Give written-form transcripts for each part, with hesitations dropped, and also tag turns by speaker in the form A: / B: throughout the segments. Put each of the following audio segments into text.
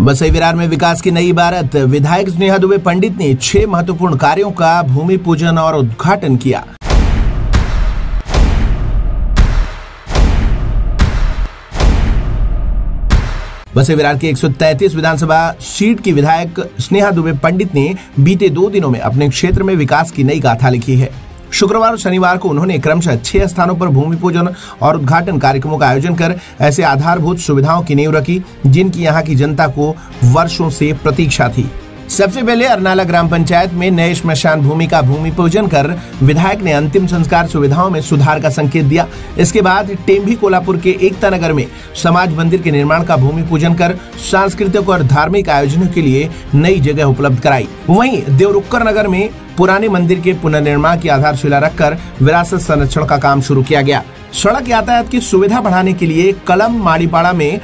A: वसई विरार में विकास की नई इबारत। विधायक स्नेहा दुबे पंडित ने 6 महत्वपूर्ण कार्यों का भूमि पूजन और उद्घाटन किया। वसई विरार की 133 विधानसभा सीट की विधायक स्नेहा दुबे पंडित ने बीते 2 दिनों में अपने क्षेत्र में विकास की नई गाथा लिखी है। शुक्रवार और शनिवार को उन्होंने क्रमशः 6 स्थानों पर भूमि पूजन और उद्घाटन कार्यक्रमों का आयोजन कर ऐसे आधारभूत सुविधाओं की नींव रखी जिनकी यहां की जनता को वर्षों से प्रतीक्षा थी। सबसे पहले अरनाला ग्राम पंचायत में नए श्मशान भूमि का भूमि पूजन कर विधायक ने अंतिम संस्कार सुविधाओं में सुधार का संकेत दिया। इसके बाद टेम्भी कोल्हापुर के एकता नगर में समाज मंदिर के निर्माण का भूमि पूजन कर सांस्कृतिक और धार्मिक आयोजनों के लिए नई जगह उपलब्ध कराई। वहीं देवरुक्कर नगर में पुराने मंदिर के पुनर्निर्माण की आधारशिला रखकर विरासत संरक्षण का काम शुरू किया गया। सड़क यातायात की सुविधा बढ़ाने के लिए कलम माड़ीपाड़ा में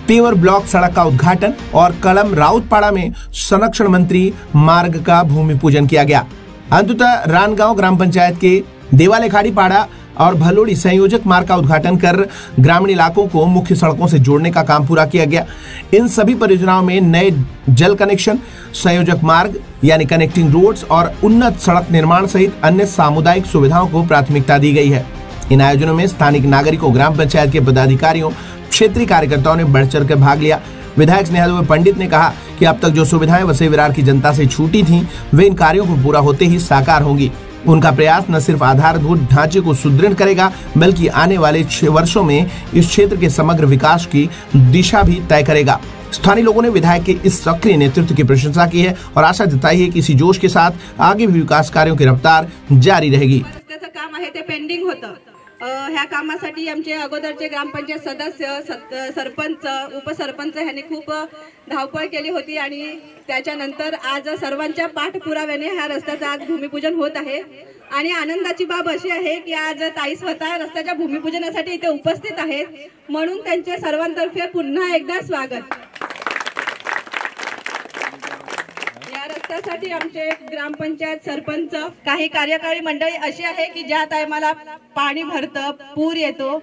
A: पेवर ब्लॉक सड़क का उद्घाटन और कलम राउतपाड़ा में संरक्षण मंत्री मार्ग का भूमि पूजन किया गया। अंततः रानगांव ग्राम पंचायत के देवाले खाड़ी पाड़ा और भलोड़ी संयोजक मार्ग का उद्घाटन कर ग्रामीण इलाकों को मुख्य सड़कों से जोड़ने का काम पूरा किया गया। इन सभी परियोजनाओं में नए जल कनेक्शन, संयोजक मार्ग यानी कनेक्टिंग रोड्स और उन्नत सड़क निर्माण सहित अन्य सामुदायिक सुविधाओं को प्राथमिकता दी गई है। इन आयोजनों में स्थानिक नागरिकों, ग्राम पंचायत के पदाधिकारियों, क्षेत्रीय कार्यकर्ताओं ने बढ़ चढ़ कर भाग लिया। विधायक स्नेहा दुबे पंडित ने कहा कि अब तक जो सुविधाएं वसई विरार की जनता से छूटी थीं, वे इन कार्यों को पूरा होते ही साकार होंगी। उनका प्रयास न सिर्फ आधारभूत ढांचे को सुदृढ़ करेगा बल्कि आने वाले 6 वर्षों में इस क्षेत्र के समग्र विकास की दिशा भी तय करेगा। स्थानीय लोगों ने विधायक के इस सक्रिय नेतृत्व की प्रशंसा की है और आशा जताई है कि इसी जोश के साथ आगे भी विकास कार्यों की रफ्तार जारी रहेगी।
B: काम आहे ते पेंडिंग होतं। ह्या कामासाठी आमचे अगोदरचे ग्रामपंचायत सदस्य, सरपंच, उपसरपंच ह्यांनी खूप धावपळ केली होती आणि त्याच्यानंतर आज सर्वांच्या पाठपुराव्याने ह्या रस्त्याचं आज भूमिपूजन होत आहे। आणि आनंदाची बाब अशी आहे की आज ताई स्वतः रस्त्याच्या भूमिपूजनासाठी इथे उपस्थित आहेत, म्हणून त्यांच्या सर्वांतर्फे पुन्हा एकदा स्वागत। रस्त्यासाठी आमचे ग्रामपंचायत, सरपंच, काही कार्यकारी मंडळी अशी आहे की ज्या टायमाला पाणी भरतं, पूर येतो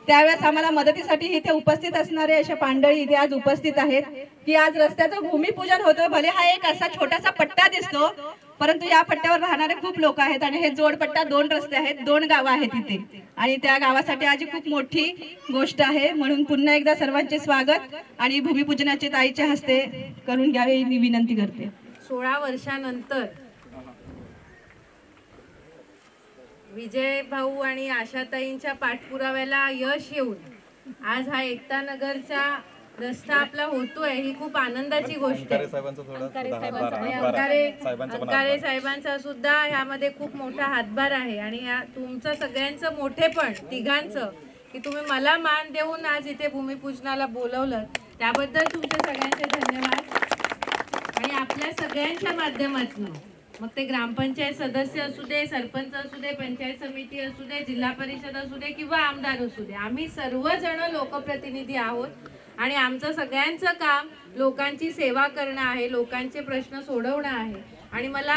B: त्यावेळेस आम्हाला मदतीसाठी इथे उपस्थित असणारे अशा मंडळी इथे आज उपस्थित आहेत की आज रस्त्याचं भूमिपूजन होतं। भले हा एक असा छोटासा पट्टा दिसतो, परंतु या पट्ट्यावर राहणारे खूप लोक आहेत आणि हे जोडपट्टा 2 रस्ते आहेत, 2 गावं आहेत इथे आणि त्या गावासाठी आज खूप मोठी गोष्ट आहे। म्हणून पुन्हा एकदा सर्वांचे स्वागत आणि भूमिपूजनाचे ताईच्या हस्ते करून घ्यावे मी विनंती करते।
C: 16 वर्षानंतर विजय भाऊ आणि आशाताईंच्या पाठपुराव्याला यश येऊन आज हा एकता नगरचा रस्ता आपला होतोय, ही खूप आनंदाची गोष्ट आहे। अंकारे साहेबांचा सुद्धा ह्यामध्ये खूप मोठा हातभार आहे आणि तुमचं सगळ्यांचं मोठेपण तिघांचं की तुम्ही मला मान देऊन आज इथे भूमिपूजनाला बोलवलं, त्याबद्दल तुमचे सगळ्यांचे धन्यवाद। आणि आपल्या सगळ्यांच्या माध्यमातून मग ते ग्रामपंचायत सदस्य असू दे, सरपंच असू दे, पंचायत समिती असू दे, जिल्हा परिषद असू दे किंवा आमदार असू दे, आम्ही सर्वजण लोकप्रतिनिधी आहोत आणि आमचं सगळ्यांचं काम लोकांची सेवा करणं आहे, लोकांचे प्रश्न सोडवणं आहे। आणि मला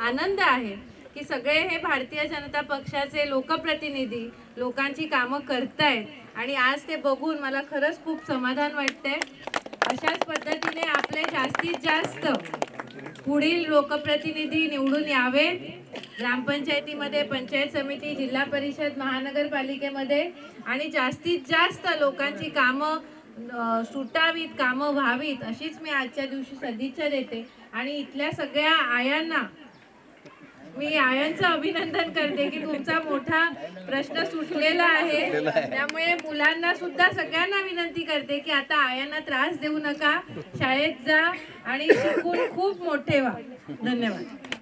C: आनंद आहे की सगळे हे भारतीय जनता पक्षाचे लोकप्रतिनिधी लोकांची कामं करतायत आणि आज ते बघून मला खरंच खूप समाधान वाटतंय। अशाच पद्धतीने आपले जास्तीत जास्त पुढील लोकप्रतिनिधी निवडून यावे ग्रामपंचायतीमध्ये, पंचायत समिती, जिल्हा परिषद, महानगरपालिकेमध्ये आणि जास्तीत जास्त लोकांची कामं सुटावीत, कामं व्हावीत अशीच मी आजच्या दिवशी सदिच्छा देते। आणि इथल्या सगळ्या आयांना मी आयांचं अभिनंदन करते की तुमचा मोठा प्रश्न सुटलेला आहे। त्यामुळे मुलांना सुद्धा सगळ्यांना विनंती करते की आता आयांना त्रास देऊ नका, शाळेत जा आणि शिकून खूप मोठे व्हा। धन्यवाद।